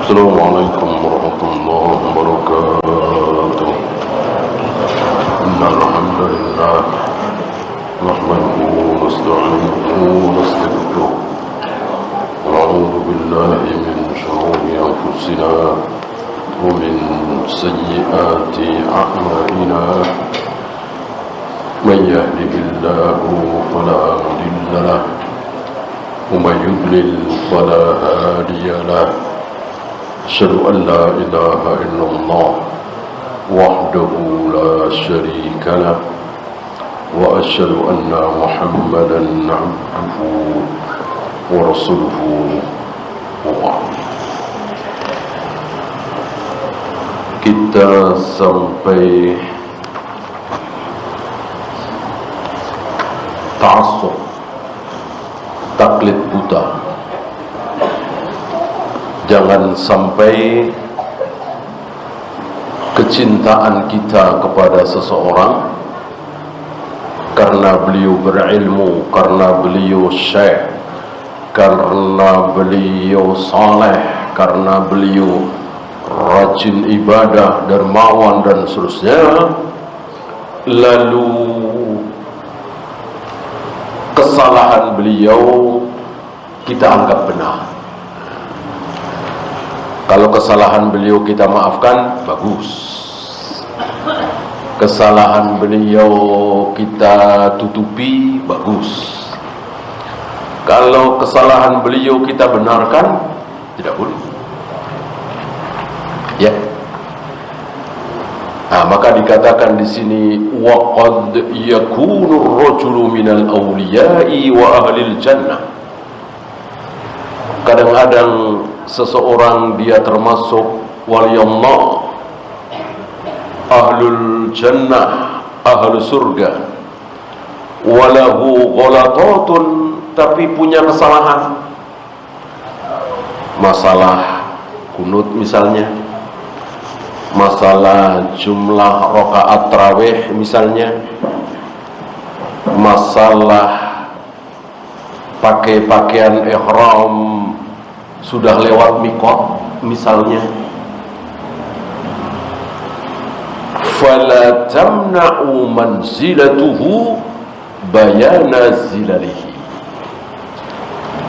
السلام عليكم ورحمة الله وبركاته. إن الحمد لله نحمده ونستعينه ونستغفره ونعوذ بالله من شرور أنفسنا ومن سيئات أعمالنا. من يهده الله فلا مضل له ومن يضلل فلا هادي له. أشهد أن لا إله إلا الله وحده لا شريك له وأشهد أن محمدا عبده ورسوله وبعد. Kita sampai ta'assub, taklid buta. Jangan sampai kecintaan kita kepada seseorang karena beliau berilmu, karena beliau syekh, karena beliau saleh, karena beliau rajin ibadah, dermawan dan seterusnya, lalu kesalahan beliau kita anggap benar. Kalau kesalahan beliau kita maafkan, bagus. Kesalahan beliau kita tutupi, bagus. Kalau kesalahan beliau kita benarkan, tidak boleh. Ya. Nah, maka dikatakan di sini waqad yakunu ar-rajulu minal awliya'i wa ahlil jannah. Kadang-kadang seseorang dia termasuk wali Allah, ahlul jannah, ahlul surga, walahu ghalatatun, tapi punya kesalahan, masalah kunut misalnya, masalah jumlah rakaat tarawih misalnya, masalah pakai pakaian ihram sudah lewat miqat misalnya. Fala tamna'u manzilatuhu bayana zilalihi,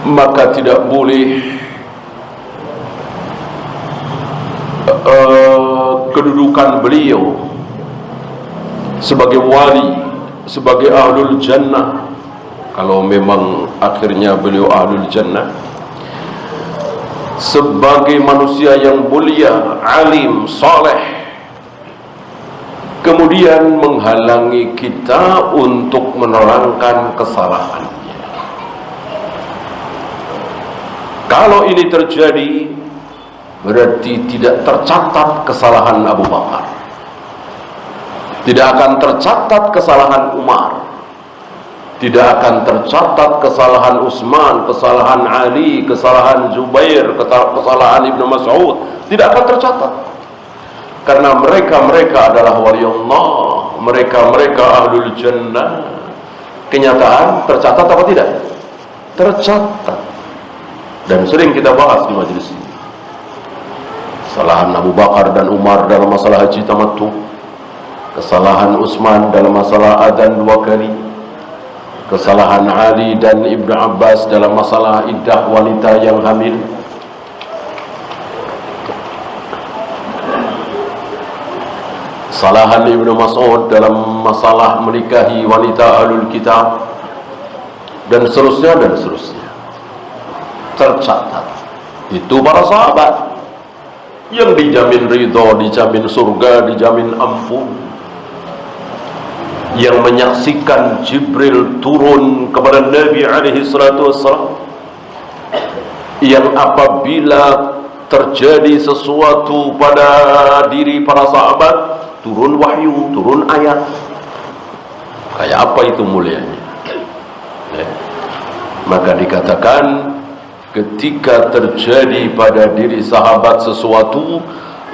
maka tidak boleh kedudukan beliau sebagai wali, sebagai ahlul jannah, kalau memang akhirnya beliau ahlul jannah, sebagai manusia yang mulia, alim, saleh, kemudian menghalangi kita untuk menerangkan kesalahannya. Kalau ini terjadi, berarti tidak tercatat kesalahan Abu Bakar, tidak akan tercatat kesalahan Umar, tidak akan tercatat kesalahan Utsman, kesalahan Ali, kesalahan Zubair, kesalahan Ibnu Mas'ud, tidak akan tercatat. Karena mereka adalah wali Allah, mereka ahlul jannah. Kenyataan tercatat apa tidak? Tercatat. Dan sering kita bahas di majelis ini. Kesalahan Abu Bakar dan Umar dalam masalah haji tamattu, kesalahan Utsman dalam masalah adzan 2 kali, kesalahan Ali dan Ibnu Abbas dalam masalah iddah wanita yang hamil, kesalahan Ibnu Mas'ud dalam masalah menikahi wanita ahlul kitab, dan seterusnya dan seterusnya. Tercatat. Itu para sahabat yang dijamin ridho, dijamin surga, dijamin ampun, yang menyaksikan Jibril turun kepada Nabi alaihi salatu wassalam, yang apabila terjadi sesuatu pada diri para sahabat, turun wahyu, turun ayat. Kayak apa itu mulianya? Maka dikatakan ketika terjadi pada diri sahabat sesuatu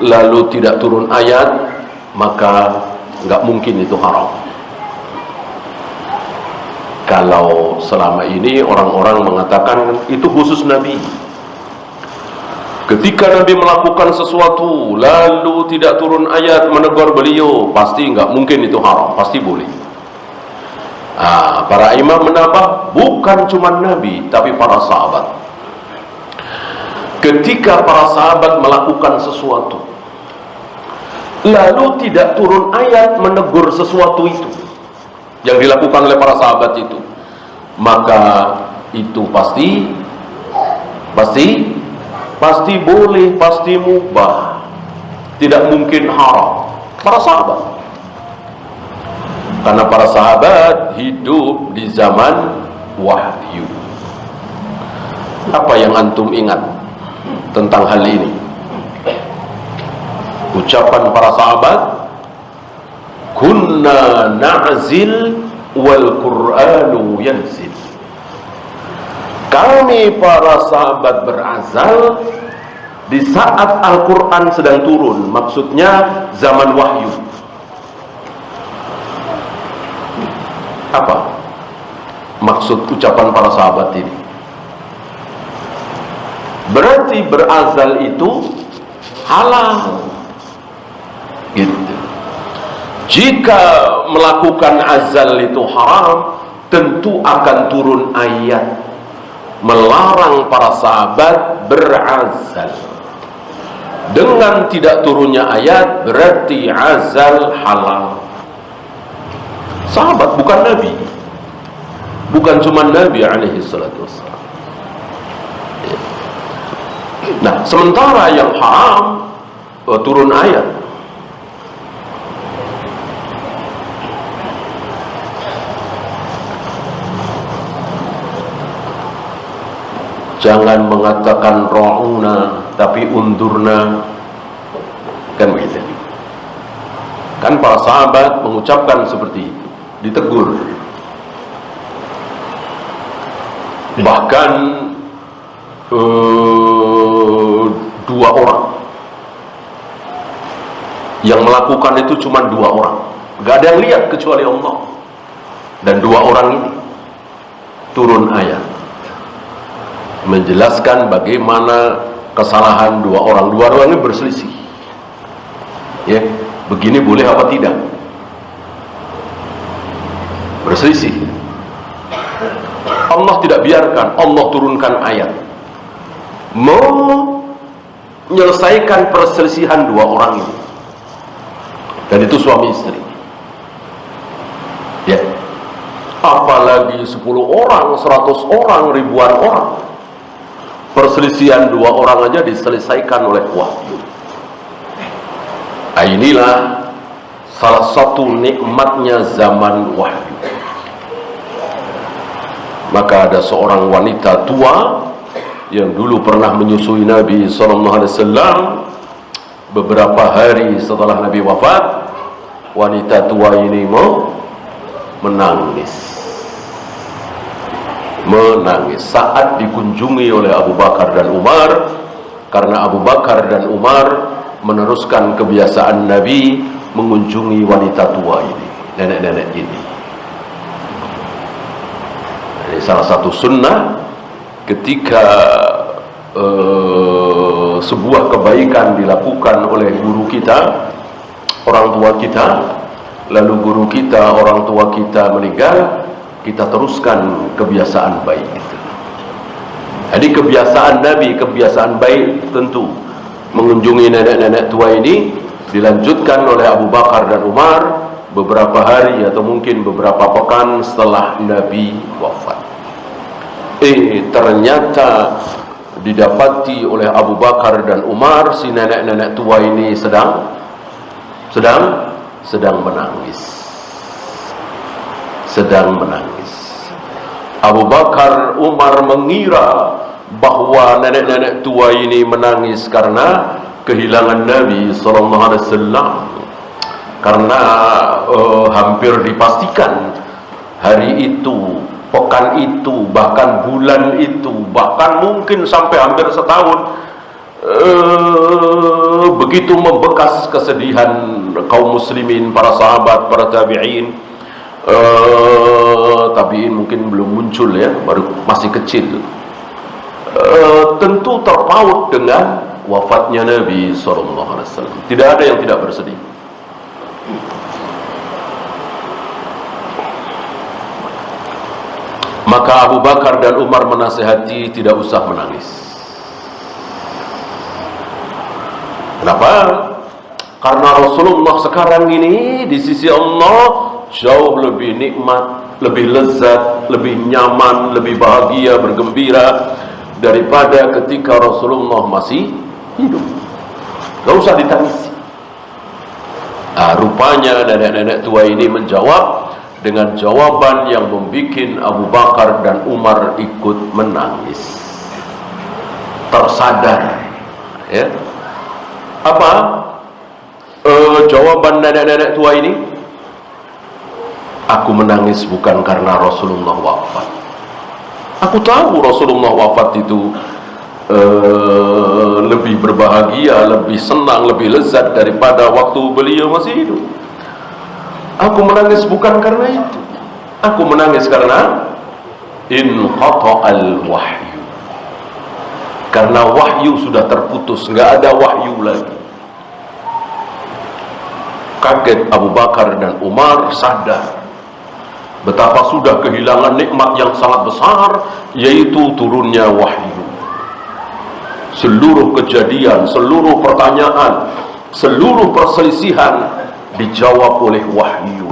lalu tidak turun ayat, maka nggak mungkin itu haram. Kalau selama ini orang-orang mengatakan itu khusus Nabi, Ketika Nabi melakukan sesuatu lalu tidak turun ayat menegur beliau, pasti nggak mungkin itu haram, pasti boleh. Para imam menambah, bukan cuma Nabi tapi para sahabat. Ketika para sahabat melakukan sesuatu lalu tidak turun ayat menegur sesuatu itu yang dilakukan oleh para sahabat itu, maka itu pasti boleh, pasti mubah, tidak mungkin haram. Para sahabat, karena para sahabat hidup di zaman wahyu. Apa yang antum ingat tentang hal ini? Ucapan para sahabat, kunna na'zil wal Qur'anu yanzil. Kami para sahabat berazal di saat Al-Quran sedang turun, maksudnya zaman wahyu. Apa maksud ucapan para sahabat ini? Berarti berazal itu halal gitu. Jika melakukan azal itu haram, tentu akan turun ayat melarang para sahabat berazal. Dengan tidak turunnya ayat berarti azal halal. Sahabat, bukan Nabi, bukan cuma Nabi alaihi salatu wassalam. Nah, sementara yang haram turun ayat. Jangan mengatakan ra'una tapi undurna, kan begitu. Kan para sahabat mengucapkan seperti itu, ditegur. Bahkan dua orang yang melakukan itu cuma dua orang, gak ada yang lihat kecuali Allah. Dan dua orang ini turun ayat menjelaskan bagaimana kesalahan dua orang. Dua orang ini berselisih, ya, begini boleh apa tidak, berselisih. Allah tidak biarkan, Allah turunkan ayat menyelesaikan perselisihan dua orang ini, dan itu suami istri, ya. Apalagi 10 orang, 100 orang, ribuan orang. Perselisihan dua orang aja diselesaikan oleh wahyu. Inilah salah satu nikmatnya zaman wahyu. Maka ada seorang wanita tua yang dulu pernah menyusui Nabi SAW. Beberapa hari setelah Nabi wafat, wanita tua ini menangis saat dikunjungi oleh Abu Bakar dan Umar, karena Abu Bakar dan Umar meneruskan kebiasaan Nabi mengunjungi wanita tua ini, nenek-nenek ini. Ini salah satu sunnah ketika sebuah kebaikan dilakukan oleh guru kita, orang tua kita, lalu guru kita, orang tua kita meninggal, kita teruskan kebiasaan baik itu. Jadi kebiasaan Nabi, kebiasaan baik tentu mengunjungi nenek-nenek tua ini dilanjutkan oleh Abu Bakar dan Umar beberapa hari atau mungkin beberapa pekan setelah Nabi wafat. Ternyata didapati oleh Abu Bakar dan Umar, si nenek-nenek tua ini sedang menangis. Abu Bakar, Umar mengira bahwa nenek-nenek tua ini menangis karena kehilangan Nabi SAW, karena hampir dipastikan hari itu, pekan itu, bahkan bulan itu, bahkan mungkin sampai hampir setahun, begitu membekas kesedihan kaum muslimin, para sahabat, para tabi'in. Tabi'in mungkin belum muncul, ya, baru masih kecil. Tentu terpaut dengan wafatnya Nabi SAW. Tidak ada yang tidak bersedih. Maka Abu Bakar dan Umar menasihati tidak usah menangis. Kenapa? Karena Rasulullah sekarang ini di sisi Allah jauh lebih nikmat, lebih lezat, lebih nyaman, lebih bahagia, bergembira daripada ketika Rasulullah masih hidup. Gak usah ditangisi. Rupanya nenek-nenek tua ini menjawab dengan jawaban yang membuat Abu Bakar dan Umar ikut menangis. Tersadar, ya. Apa jawaban nenek-nenek tua ini? Aku menangis bukan karena Rasulullah wafat. Aku tahu Rasulullah wafat itu lebih berbahagia, lebih senang, lebih lezat daripada waktu beliau masih hidup. Aku menangis bukan karena itu. Aku menangis karena inqata'al wahyu. Karena wahyu sudah terputus, nggak ada wahyu lagi. Kaget Abu Bakar dan Umar, sadar betapa sudah kehilangan nikmat yang sangat besar, yaitu turunnya wahyu. Seluruh kejadian, seluruh pertanyaan, seluruh perselisihan dijawab oleh wahyu.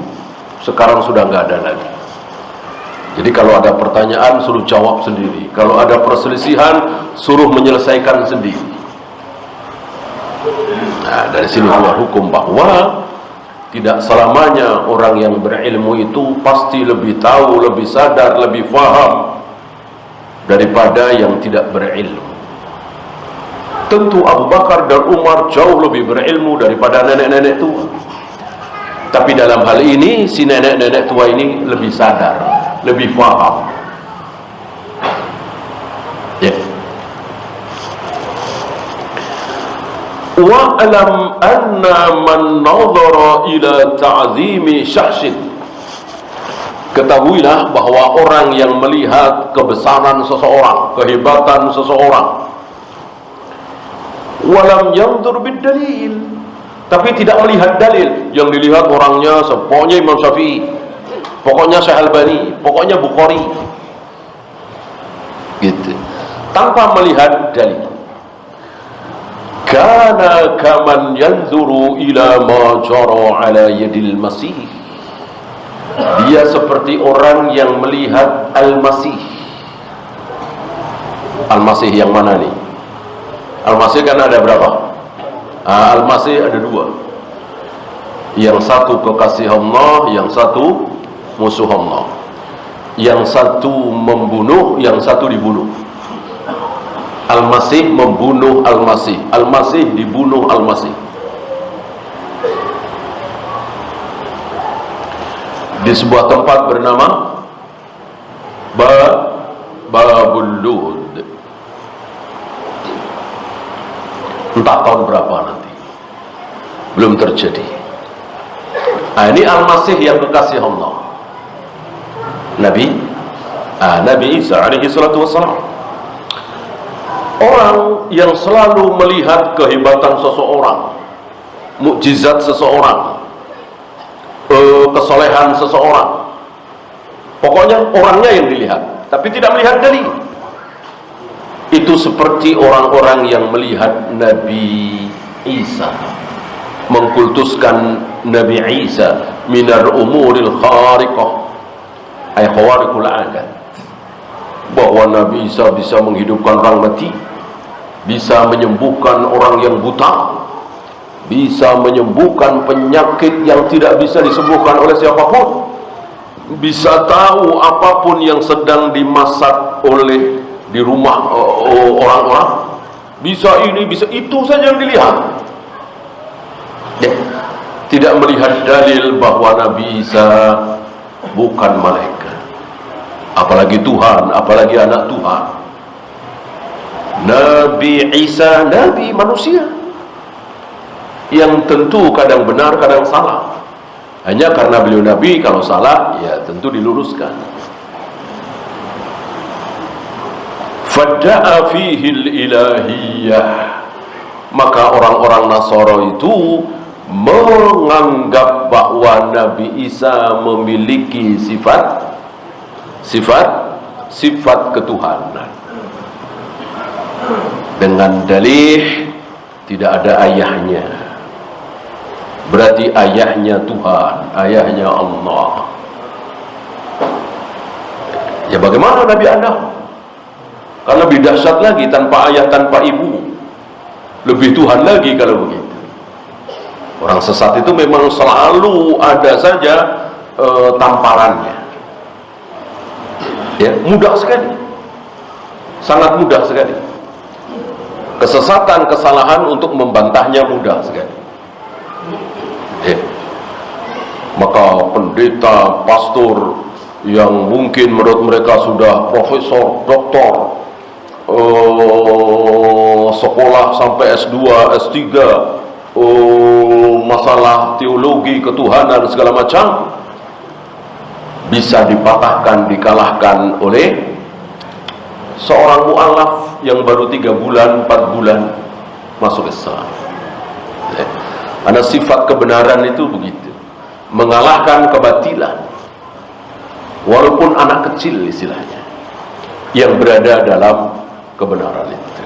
Sekarang sudah nggak ada lagi. Jadi kalau ada pertanyaan suruh jawab sendiri, kalau ada perselisihan suruh menyelesaikan sendiri. Nah, dari sini keluar hukum bahwa tidak selamanya orang yang berilmu itu pasti lebih tahu, lebih sadar, lebih faham daripada yang tidak berilmu. Tentu Abu Bakar dan Umar jauh lebih berilmu daripada nenek-nenek tua. Tapi dalam hal ini si nenek-nenek tua ini lebih sadar, lebih faham. Ya. Wa'lam anna man nadhara ila ta'zimi syahsin. Ketahuilah bahwa orang yang melihat kebesaran seseorang, kehebatan seseorang, walam yanzur bid-dalil, tapi tidak melihat dalil, yang dilihat orangnya pokoknya Imam Syafi'i, pokoknya Syekh Albani, pokoknya Bukhari, gitu, tanpa melihat dalil. Kana kaman yanzuru ila ma jara ala yadil masih. Dia seperti orang yang melihat Al-Masih. Al-Masih yang mana nih? Al-Masih kan ada berapa? Al-Masih ada dua. Yang satu kekasih Allah, yang satu musuh Allah. Yang satu membunuh, yang satu dibunuh. Al-Masih membunuh Al-Masih, Al-Masih dibunuh Al-Masih. Di sebuah tempat bernama Babul Lud. Entah tahun berapa nanti, belum terjadi. Ini Al-Masih yang kekasih Allah, Nabi Isa alaihi salatu wassalam. Orang yang selalu melihat kehebatan seseorang, mukjizat seseorang, kesolehan seseorang, pokoknya orangnya yang dilihat, tapi tidak melihat dalil. Itu seperti orang-orang yang melihat Nabi Isa, mengkultuskan Nabi Isa minar umuril khariqah, ay khawariqul adat, bahwa Nabi Isa bisa menghidupkan orang mati, bisa menyembuhkan orang yang buta, bisa menyembuhkan penyakit yang tidak bisa disembuhkan oleh siapapun, bisa tahu apapun yang sedang dimasak oleh di rumah orang-orang, bisa ini, bisa itu saja yang dilihat. Ya. Tidak melihat dalil bahwa Nabi Isa bukan malaikat, apalagi Tuhan, apalagi anak Tuhan. Nabi Isa, Nabi manusia, yang tentu kadang benar, kadang salah. Hanya karena beliau Nabi, kalau salah, ya tentu diluruskan. Fadda'a fihi al-ilahiyah, Maka orang-orang Nasara itu menganggap bahwa Nabi Isa memiliki sifat ketuhanan dengan dalih tidak ada ayahnya. Berarti ayahnya Tuhan, ayahnya Allah. Ya bagaimana Nabi Adam? Kan lebih dahsyat lagi, tanpa ayah, tanpa ibu. Lebih Tuhan lagi kalau begitu. Orang sesat itu memang selalu ada saja tamparannya. Ya, mudah sekali. Sangat mudah sekali. Kesesatan, kesalahan untuk membantahnya mudah sekali. Ya. Maka pendeta, pastor yang mungkin menurut mereka sudah profesor, doktor, sekolah sampai S2, S3, masalah teologi, ketuhanan, segala macam, bisa dipatahkan, dikalahkan oleh seorang mu'alaf yang baru 3 bulan, 4 bulan masuk Islam. Karena sifat kebenaran itu begitu, mengalahkan kebatilan, walaupun anak kecil istilahnya yang berada dalam kebenaran itu,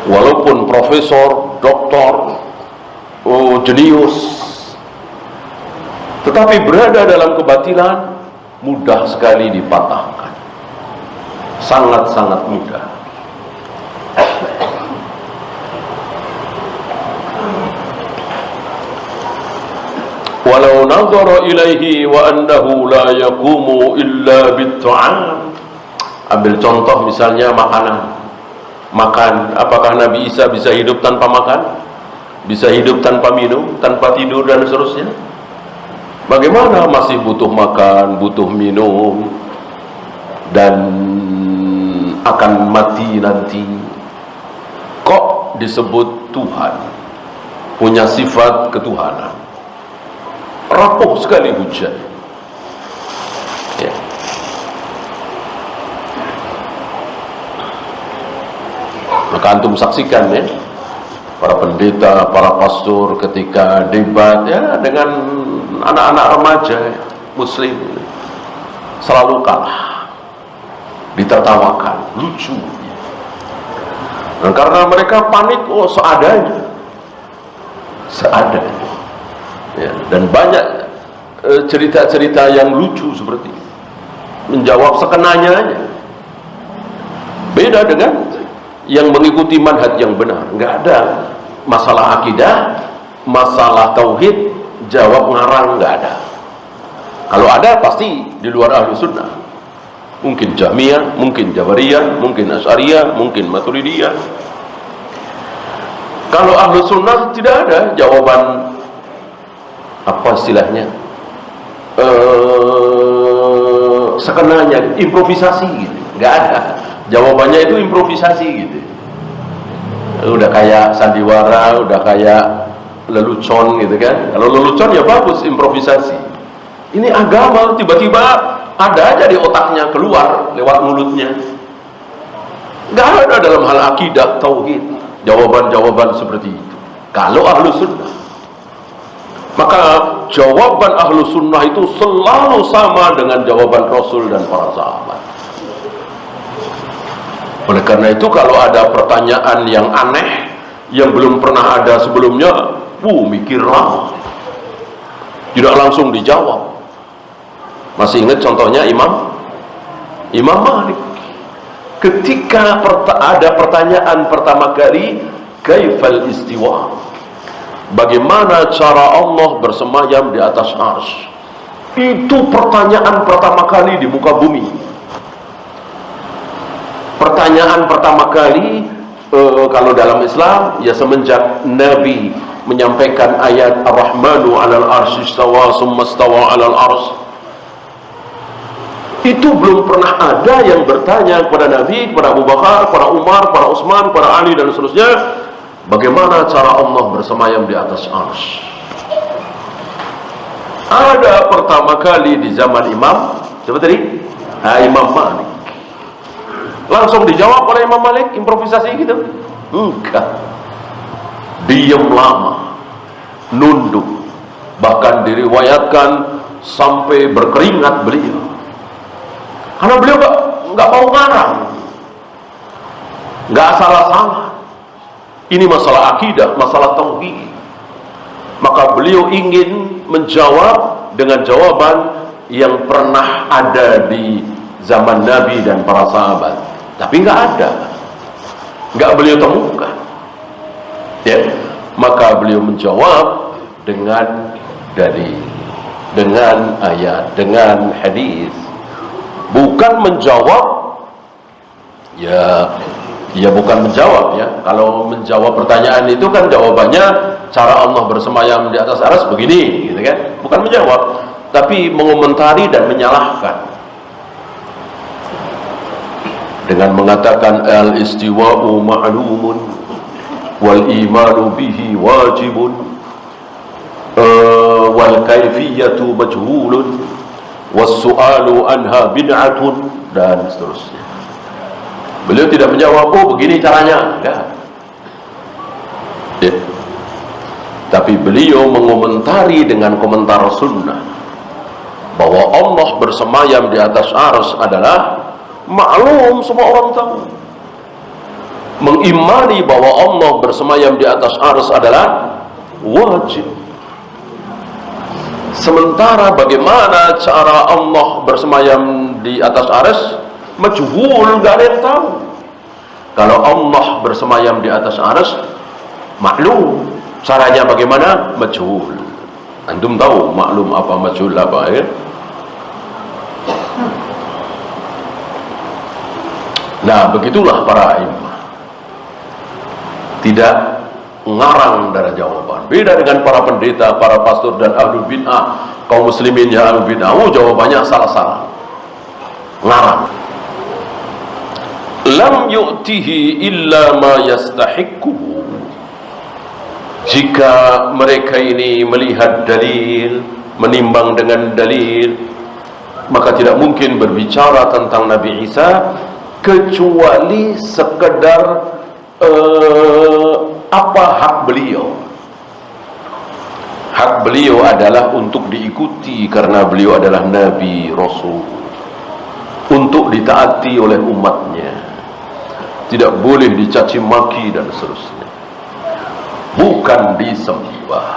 walaupun profesor, doktor, jenius, tetapi berada dalam kebatilan, mudah sekali dipatahkan, sangat-sangat mudah. Walau nazara ilaihi wa annahu la yaqumu illa bit-ta'am. Ambil contoh misalnya makanan. Makan, apakah Nabi Isa bisa hidup tanpa makan? Bisa hidup tanpa minum, tanpa tidur dan seterusnya? Bagaimana masih butuh makan, butuh minum, dan akan mati nanti? Kok disebut Tuhan, punya sifat ketuhanan? Rapuh sekali hujah. Ya. Maka antum saksikan ya, para pendeta, para pastor ketika debat ya dengan anak-anak remaja muslim, selalu kalah, ditertawakan, lucu. Dan karena mereka panik, seadanya, ya, dan banyak cerita-cerita yang lucu seperti itu, menjawab sekenanya aja. Beda dengan yang mengikuti manhaj yang benar, nggak ada masalah akidah, masalah tauhid, jawab ngarang, nggak ada. Kalau ada pasti di luar ahlu sunnah, mungkin Jahmiyah, mungkin Jabariyah, mungkin Asy'ariyah, mungkin Maturidiyah. Kalau ahlu sunnah tidak ada jawaban, apa istilahnya, sekenanya, improvisasi gitu, nggak ada. Jawabannya itu improvisasi gitu. Udah kayak sandiwara, udah kayak lelucon gitu kan. Kalau lelucon ya bagus, improvisasi. Ini agama, tiba-tiba ada aja di otaknya, keluar lewat mulutnya. Nggak ada dalam hal akidah, tauhid, jawaban-jawaban seperti itu. Kalau ahlu sunnah, maka jawaban ahlu sunnah itu selalu sama dengan jawaban Rasul dan para sahabat. Oleh karena itu kalau ada pertanyaan yang aneh, yang belum pernah ada sebelumnya, mikir lama, tidak langsung dijawab. Masih ingat contohnya Imam Malik ketika ada pertanyaan pertama kali, kaifal istiwa, bagaimana cara Allah bersemayam di atas arsy? Itu pertanyaan pertama kali di muka bumi. Pertanyaan pertama kali kalau dalam Islam ya semenjak Nabi menyampaikan ayat Ar-Rahmanu 'alal arsy istawa tsumma istawa 'alal arsy, itu belum pernah ada yang bertanya kepada Nabi, kepada Abu Bakar, kepada Umar, kepada Utsman, kepada Ali dan seterusnya, bagaimana cara Allah bersemayam di atas arsy. Ada pertama kali di zaman Imam siapa tadi? Imam Malik. Langsung dijawab oleh Imam Malik, improvisasi gitu. Enggak. Diam lama, nunduk, bahkan diriwayatkan sampai berkeringat beliau, karena beliau nggak mau ngarang, nggak salah-salah. Ini masalah akidah, masalah tauhid. Maka beliau ingin menjawab dengan jawaban yang pernah ada di zaman Nabi dan para sahabat, tapi nggak ada, nggak beliau temukan. Ya, maka beliau menjawab dengan dalil, dengan ayat, dengan hadis. Bukan menjawab, ya bukan menjawab ya. Kalau menjawab pertanyaan itu kan jawabannya cara Allah bersemayam di atas arsy begini, gitu kan? Bukan menjawab, tapi mengomentari dan menyalahkan dengan mengatakan al-istiwa'u ma'lumun wal imanu bihi wajibun wal kaifiyatu majhulun was su'alu anha bid'atun, dan seterusnya. Beliau tidak menjawab, oh begini caranya, enggak. Ya. Tapi beliau mengomentari dengan komentar sunnah bahwa Allah bersemayam di atas arsy adalah maklum, semua orang tahu. Mengimani bahwa Allah bersemayam di atas arsy adalah wajib. Sementara bagaimana cara Allah bersemayam di atas arsy, majhul, gak ada yang tahu. Kalau Allah bersemayam di atas arsy, maklum. Caranya bagaimana? Majhul. Antum tahu maklum apa, majhul apa, ya? Nah, begitulah para imam. Tidak ngarang dari jawaban. Beda dengan para pendeta, para pastor dan ahlul bid'ah, kaum muslimin yang ahlul bid'ah, jawabannya salah-salah, ngarang. Lam yu'tihi illa ma yastahiqquhu. Jika mereka ini melihat dalil, menimbang dengan dalil, maka tidak mungkin berbicara tentang Nabi Isa kecuali sekedar apa hak beliau. Hak beliau adalah untuk diikuti karena beliau adalah Nabi Rasul, untuk ditaati oleh umatnya, tidak boleh dicaci maki dan seterusnya, bukan disembah,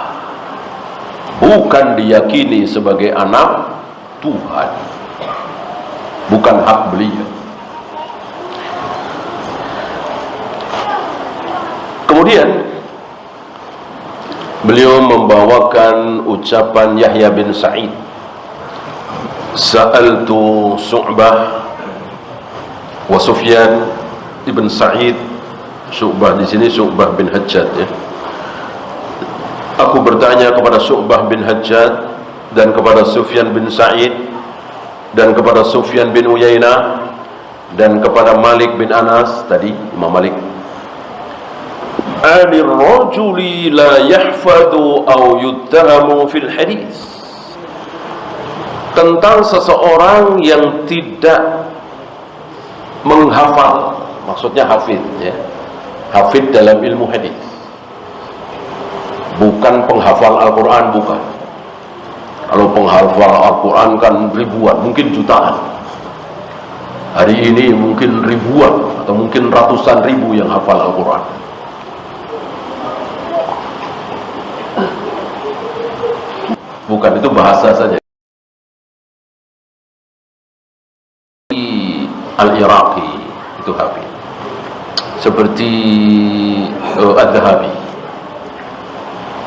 bukan diyakini sebagai anak Tuhan, bukan hak beliau. Kemudian beliau membawakan ucapan Yahya bin Sa'id, sa'altu Syu'bah wa Sufyan ibn Sa'id. Syu'bah di sini Syu'bah bin Hajjaj, ya. Aku bertanya kepada Syu'bah bin Hajjaj dan kepada Sufyan bin Sa'id dan kepada Sufyan bin Uyainah dan kepada Malik bin Anas, tadi Imam Malik, anir rajuli la yahfadhu aw yuttahamu fil hadis, tentang seseorang yang tidak menghafal, maksudnya hafid, ya, hafid dalam ilmu hadis, bukan penghafal Al-Quran, bukan. Kalau penghafal Al-Quran kan ribuan, mungkin jutaan. Hari ini mungkin ribuan atau mungkin ratusan ribu yang hafal Al-Quran. Bukan, itu bahasa saja. Al-Iraqi itu hafid, seperti Al-Dhahabi,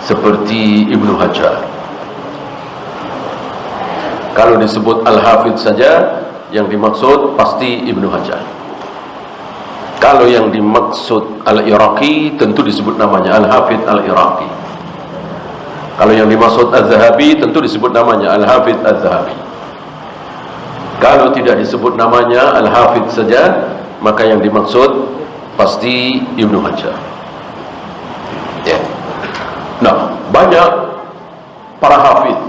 seperti Ibnu Hajar. Kalau disebut Al-Hafidh saja, yang dimaksud pasti Ibnu Hajar. Kalau yang dimaksud Al-Iraqi, tentu disebut namanya Al-Hafidh Al-Iraqi. Kalau yang dimaksud Al-Dhahabi, tentu disebut namanya Al-Hafidh Al-Dhahabi. Kalau tidak disebut namanya, Al-Hafidh saja, maka yang dimaksud pasti Ibnu Hajar, ya. Nah, banyak para hafidh,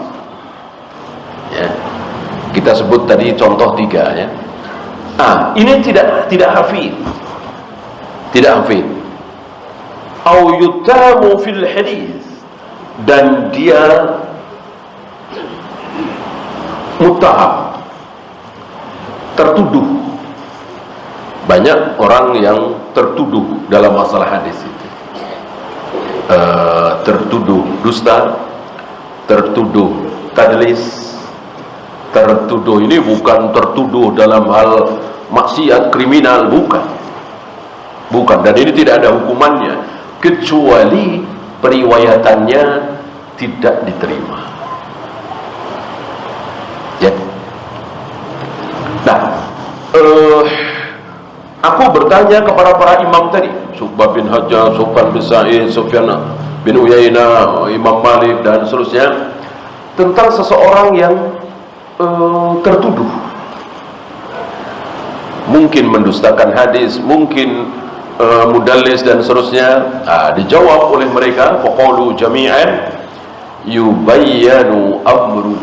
ya. Kita sebut tadi contoh 3, ya. Ini tidak hafidh, tidak hafidh. au yutamu fil hadis, dan dia muttaham, tertuduh. Banyak orang yang tertuduh dalam masalah hadis itu, tertuduh dusta, tertuduh tadlis, tertuduh. Ini bukan tertuduh dalam hal maksiat kriminal, bukan, dan ini tidak ada hukumannya kecuali periwayatannya tidak diterima, ya. Nah, aku bertanya kepada para imam tadi, Syu'bah bin Hajjaj, Sufyan bin Sa'id, Sufyan bin Uyainah, Imam Malik dan seterusnya, tentang seseorang yang tertuduh mungkin mendustakan hadis, mungkin mudallis dan seterusnya. Dijawab oleh mereka, faqalu jami'an yubayyanu amru,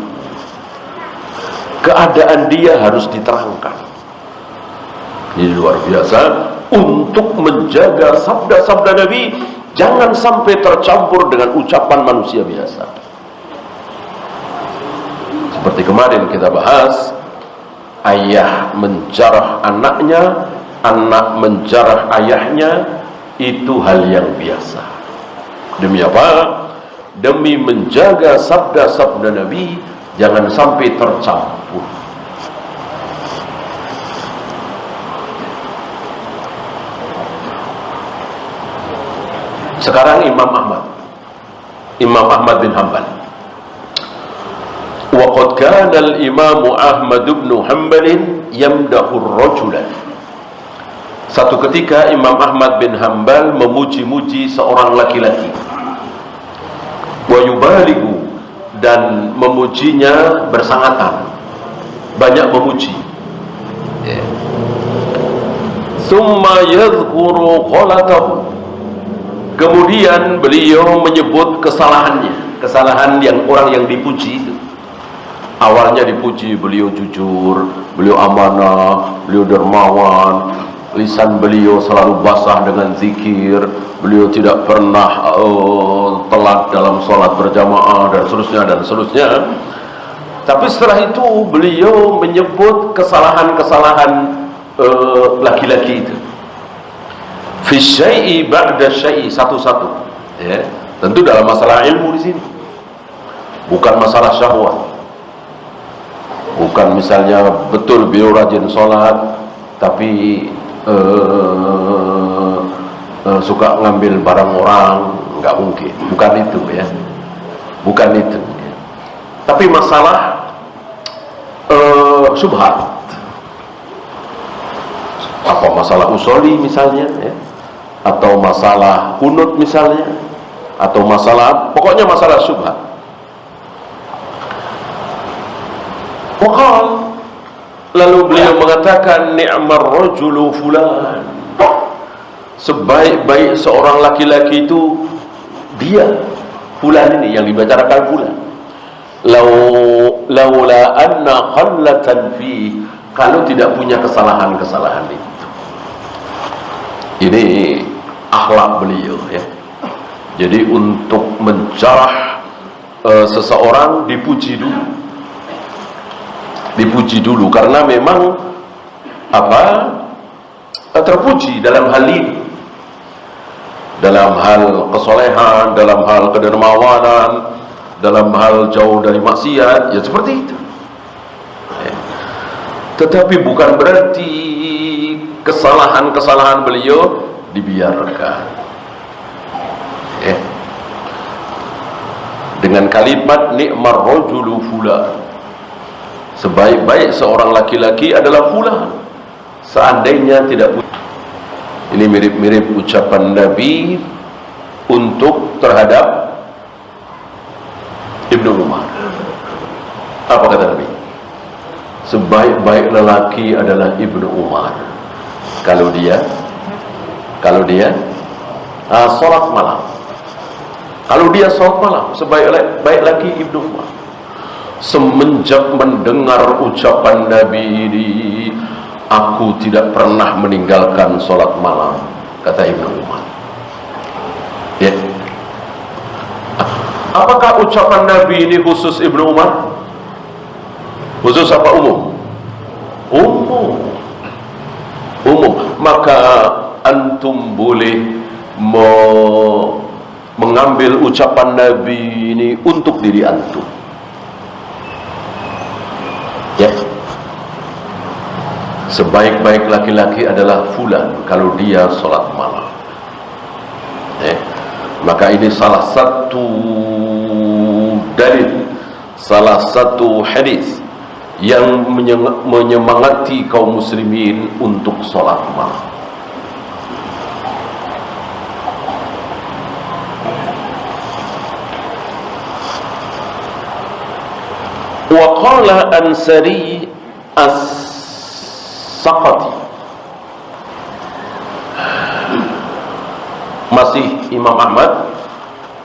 keadaan dia harus diterangkan. Ini luar biasa untuk menjaga sabda-sabda Nabi jangan sampai tercampur dengan ucapan manusia biasa. Seperti kemarin kita bahas, ayah menjarah anaknya, anak menjarah ayahnya, itu hal yang biasa. Demi apa? Demi menjaga sabda-sabda Nabi jangan sampai tercampur. Sekarang Imam Ahmad bin Hanbal. Wa qad kana al-Imam Ahmad bin Hanbal yamdahu ar-rajulan. Satu ketika Imam Ahmad bin Hanbal memuji-muji seorang laki-laki. Wa yubaligu, dan memujinya bersangatan, banyak memuji. Thumma yadhkuru ghalatahu, kemudian beliau menyebut kesalahannya, kesalahan yang orang yang dipuji itu. Awalnya dipuji, beliau jujur, beliau amanah, beliau dermawan, lisan beliau selalu basah dengan zikir, beliau tidak pernah telat dalam sholat berjamaah dan seterusnya. Tapi setelah itu beliau menyebut kesalahan-kesalahan laki-laki itu. Fi syai'i ba'da syai'i, satu-satu. Ya, tentu dalam masalah ilmu di sini. Bukan masalah syahwat. Bukan misalnya betul beliau rajin sholat tapi suka ngambil barang orang, nggak mungkin. Bukan itu, ya. Bukan itu. Ya. Tapi masalah syubhat. Apa masalah usoli misalnya, ya? Atau masalah kunut misalnya, atau masalah, pokoknya masalah syubhat. Waqal, lalu beliau mengatakan, ni'mar rajulu fulan, sebaik-baik seorang laki-laki itu dia, fulan ini yang dibicarakan fulan. Laula anna khallatan fi, kalau tidak punya kesalahan-kesalahan itu. Ini akhlak beliau, ya. Jadi untuk menjarah seseorang dipuji dulu, karena memang terpuji dalam hal ini, dalam hal kesolehan, dalam hal kedermawanan, dalam hal jauh dari maksiat, ya seperti itu. Ya. Tetapi bukan berarti kesalahan-kesalahan beliau dibiarkan. Ya. Dengan kalimat ni'mar rajulu fulan, sebaik-baik seorang laki-laki adalah fulan. Seandainya tidak, ini mirip-mirip ucapan Nabi untuk terhadap Ibnu Umar. Apa kata Nabi? Sebaik-baik lelaki adalah Ibnu Umar. Kalau dia sholat malam. Kalau dia sholat malam, sebaik laki Ibnu Umar. Semenjak mendengar ucapan Nabi ini, aku tidak pernah meninggalkan sholat malam, kata Ibnu Umar. Apakah ucapan Nabi ini khusus Ibnu Umar? Khusus apa umum? Umum. Umum. Maka antum boleh mengambil ucapan Nabi ini untuk diri antum. Ya. Sebaik-baik laki-laki adalah fulan kalau dia sholat malam. Ya. Maka ini salah satu dalil, salah satu hadis yang menyemangati kaum muslimin untuk sholat malam. Wa qala Ansari as-Saqati, masih Imam Ahmad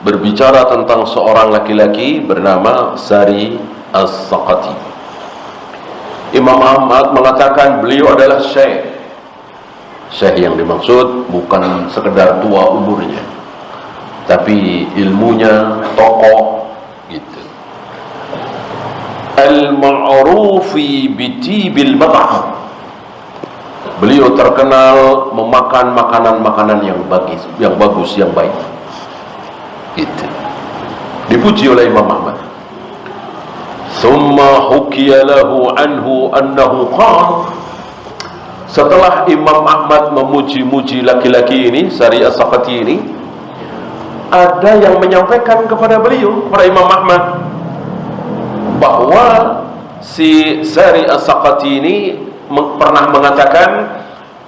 berbicara tentang seorang laki-laki bernama Sari as-Saqati. Imam Ahmad mengatakan beliau adalah syekh. Syekh yang dimaksud bukan sekedar tua umurnya, tapi ilmunya tokoh gitu. Al-ma'rufi bitibil mat'am. Beliau terkenal memakan makanan-makanan yang bagus, yang baik. Gitu. Dipuji oleh Imam Ahmad. Summa hukiya lahu anhu annahu qala. Setelah Imam Ahmad memuji-muji laki-laki ini, Sari as-Saqati ini, ada yang menyampaikan kepada beliau, kepada Imam Ahmad, bahwa si Sari as-Saqati ini pernah mengatakan,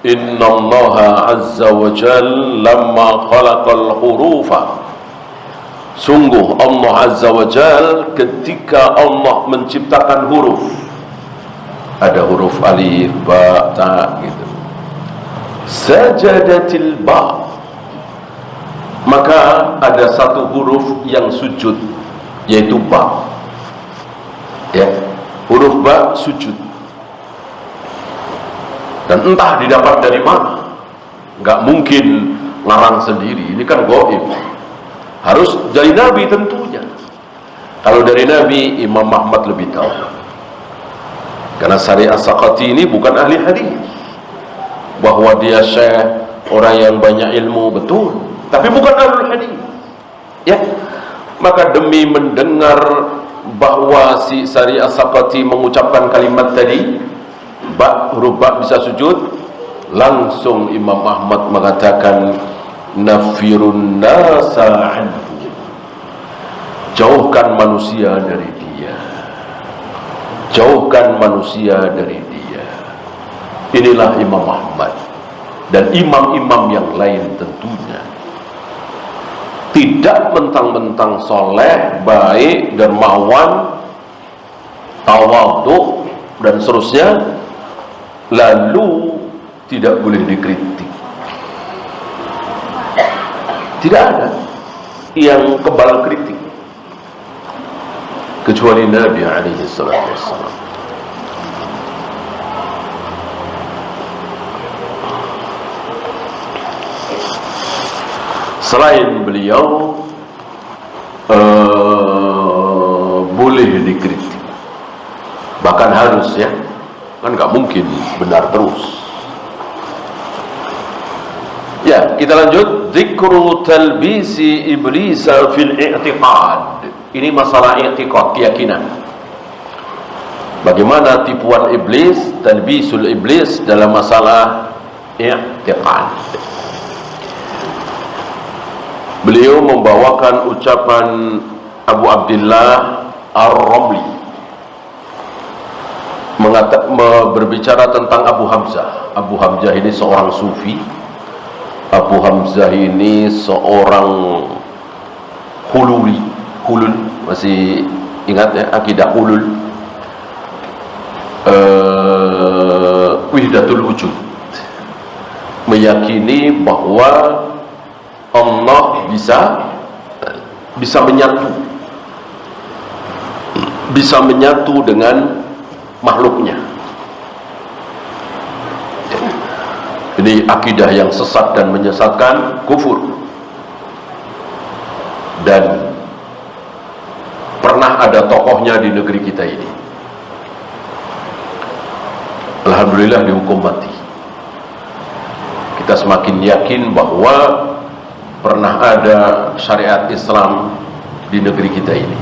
innallaha azza wa jalla lamma khalaqal hurufa, sungguh Allah azza wa jalla ketika Allah menciptakan huruf, ada huruf alif, ba, ta gitu, sajadatil ba, maka ada satu huruf yang sujud, yaitu ba. Ya, huruf ba sujud. Dan entah didapat dari mana, nggak mungkin ngarang sendiri, ini kan gaib, harus dari Nabi tentunya. Kalau dari Nabi, Imam Ahmad lebih tahu, karena Sari as-Saqati ini bukan ahli hadis. Bahwa dia syekh, orang yang banyak ilmu, betul, tapi bukan ahli hadis. Ya, maka demi mendengar bahwa si Sari as-Saqati mengucapkan kalimat tadi, ba, huruf ba bisa sujud, langsung Imam Ahmad mengatakan, nafirun nasa anhu, jauhkan manusia dari dia, jauhkan manusia dari dia. Inilah Imam Ahmad dan imam-imam yang lain tentunya. Tidak mentang-mentang soleh, baik, dermawan, tawadhu dan seterusnya, lalu tidak boleh dikritik. Tidak ada yang kebal kritik kecuali Nabi alaihi salatu wassalam. Selain beliau boleh dikritik, bahkan harus, ya, kan nggak mungkin benar terus. Ya, kita lanjut. Dzikru talbisi iblis fil i'tiqad. Ini masalah i'tiqad, keyakinan. Bagaimana tipuan iblis, talbisul iblis dalam masalah i'tiqad. Beliau membawakan ucapan Abu Abdillah Ar-Ramli, berbicara tentang Abu Hamzah. Abu Hamzah ini seorang sufi. Abu Hamzah ini seorang hululi. Hulul, masih ingat ya, akidah hulul, wihdatul wujud, meyakini bahwa Allah bisa menyatu dengan makhluknya. Ini akidah yang sesat dan menyesatkan, kufur. Dan ada tokohnya di negeri kita ini. Alhamdulillah dihukum mati. Kita semakin yakin bahwa pernah ada syariat Islam di negeri kita ini,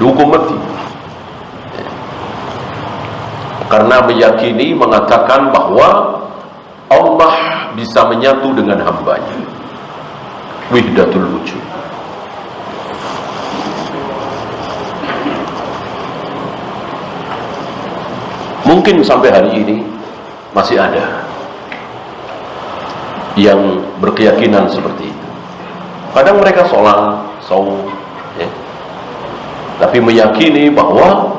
dihukum mati. Karena meyakini, mengatakan bahwa Allah bisa menyatu dengan hambanya. Wihdatul wujud. Mungkin sampai hari ini masih ada yang berkeyakinan seperti itu. Kadang mereka sholat, saum, ya, tapi meyakini bahwa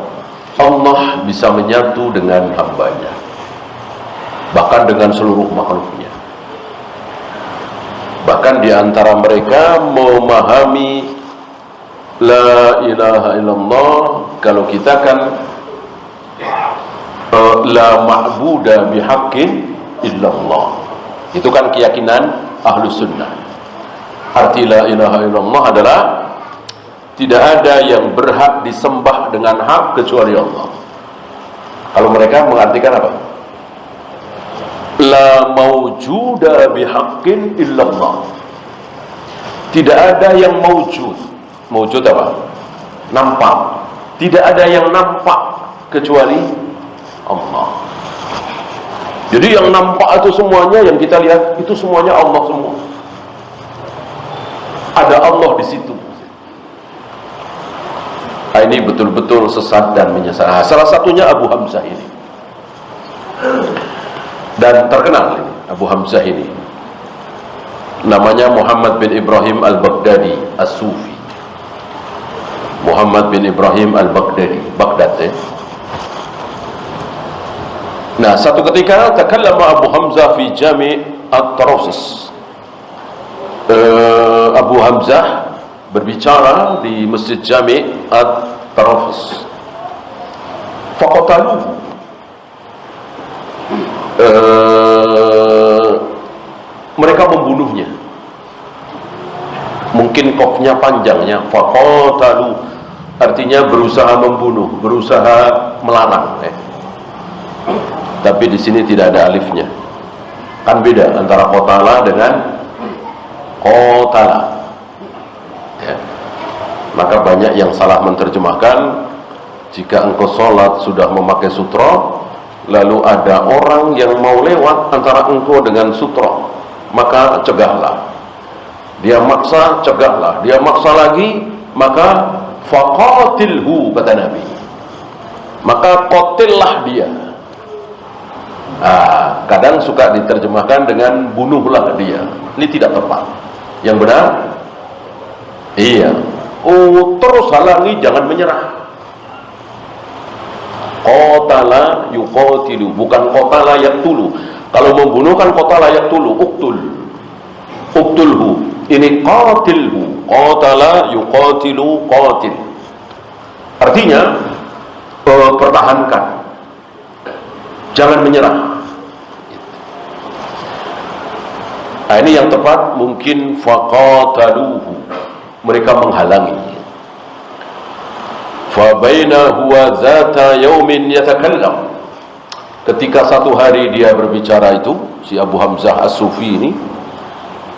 Allah bisa menyatu dengan hambanya, bahkan dengan seluruh makhluknya. Bahkan di antara mereka memahami la ilaha illallah, kalau kita kan la ma'buda bihaqqin illallah, itu kan keyakinan ahlus sunnah. Arti la ilaha illallah adalah tidak ada yang berhak disembah dengan hak kecuali Allah. Kalau mereka mengartikan apa? La mawjuda bihaqqin illallah, tidak ada yang mawjud. Mawjud apa? Nampak. Tidak ada yang nampak kecuali Allah. Jadi yang nampak itu semuanya, yang kita lihat itu semuanya Allah semua. Ada Allah di situ. Ini betul-betul sesat dan menyesat. Salah satunya Abu Hamzah ini. Dan terkenal ini, Abu Hamzah ini. Namanya Muhammad bin Ibrahim al-Baghdadi as-Sufi. Muhammad bin Ibrahim al-Baghdadi, Baghdad, ya. Nah, satu ketika takallama Abu Hamzah fi Jami' at-Tarausis. Abu Hamzah berbicara di Masjid Jami' at-Tarausis. Faqataluhu. Mereka membunuhnya. Mungkin qafnya panjangnya, faqatalu, artinya berusaha membunuh, berusaha melarang, Tapi di sini tidak ada alifnya. Kan beda antara qatala dengan qatala. Ya. Maka banyak yang salah menerjemahkan. Jika engkau sholat sudah memakai sutra, lalu ada orang yang mau lewat antara engkau dengan sutra, maka cegahlah. Dia maksa, cegahlah. Dia maksa lagi, maka faqatilhu, kata Nabi. Maka qatillah dia. Kadang suka diterjemahkan dengan bunuhlah dia. Ini tidak tepat. Yang benar, iya. Terus halangi, jangan menyerah. Qatala yuqatilu, bukan qatala yaqtulu. Kalau membunuh kan qatala yaqtulu, uqtulhu. Ini qatilhu, qatala yuqatilu, qatil. Artinya pertahankan, jangan menyerah. Ini yang tepat mungkin faqataluhu, mereka menghalangi. Fa baina huwa zata yaumin yatakallam, ketika satu hari dia berbicara itu, si Abu Hamzah as-Sufi ini,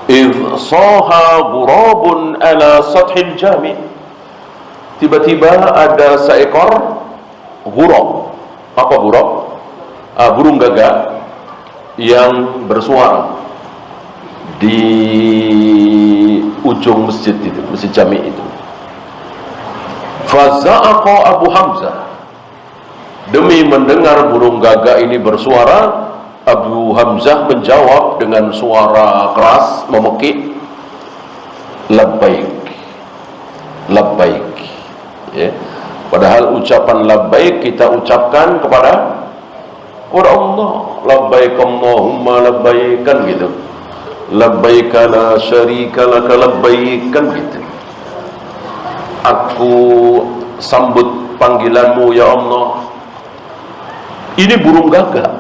idh saha ghurabun ala sathil jami', tiba-tiba ada seekor ghurab. Apa ghurab? Burung gagak yang bersuara di ujung masjid itu, masjid Jami' itu. Faza'aqa Abu Hamzah, demi mendengar burung gagak ini bersuara, Abu Hamzah menjawab dengan suara keras, memekik, labbaik, labbaik, ya. Padahal ucapan labbaik kita ucapkan kepada Allah, labbaik Allahumma labbaik, kan gitu. Labbaik la syarika laka labbaik, kan gitu. Aku sambut panggilanmu ya Allah. Ini burung gagak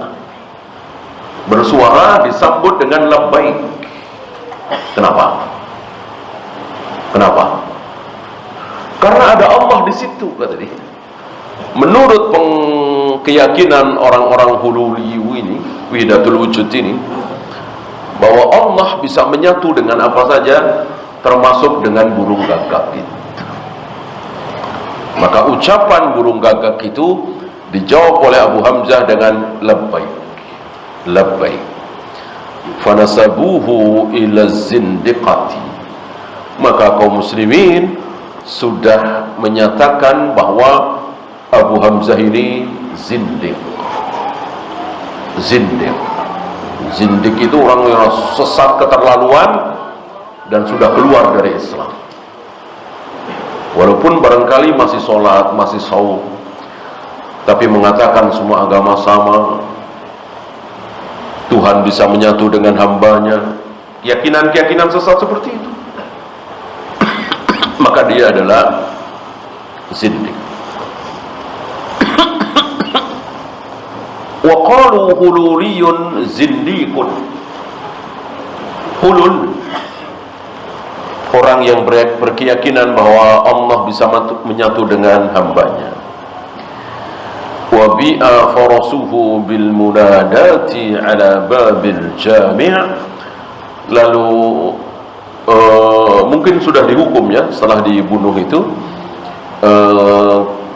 bersuara disambut dengan labbaik. Kenapa? Kenapa? Karena ada Allah Allah di situ, kata dia. Menurut keyakinan orang-orang Hululiyu ini, Wahdatul Wujud ini, bahwa Allah bisa menyatu dengan apa saja, termasuk dengan burung gagak itu. Maka ucapan burung gagak itu dijawab oleh Abu Hamzah dengan labbaik, labbaik. Fanasabuhu ila zindiqati. Maka kaum muslimin sudah menyatakan bahwa Abu Hamzah ini zindiq. Zindiq. Zindiq itu orang yang sesat keterlaluan dan sudah keluar dari Islam. Walaupun barangkali masih sholat, masih saum, tapi mengatakan semua agama sama, Tuhan bisa menyatu dengan hambanya, keyakinan-keyakinan sesat seperti itu, maka dia adalah zindiq. Wa qalu hululiyun zindiqun. Hulul, orang yang berkeyakinan bahwa Allah bisa menyatu dengan hambanya. Wa bi'a farasuhu bil munadati ala babil jami'. Lalu mungkin sudah dihukum ya, setelah dibunuh itu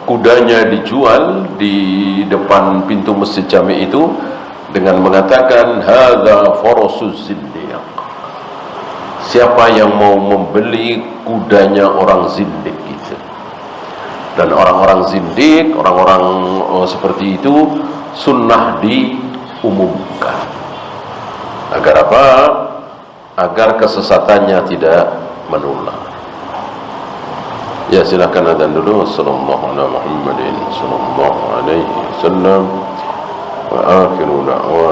kudanya dijual di depan pintu masjid Jami' itu dengan mengatakan hadza farasuz zindiq. Siapa yang mau membeli kudanya orang zindik itu? Dan orang-orang zindik, orang-orang seperti itu sunnah diumumkan. Agar apa? Agar kesesatannya tidak menular. Ya, silakan adzan dulu. Sallallahu ala Muhammadin sallallahu alaihi wasallam. Wa akhiru da'wana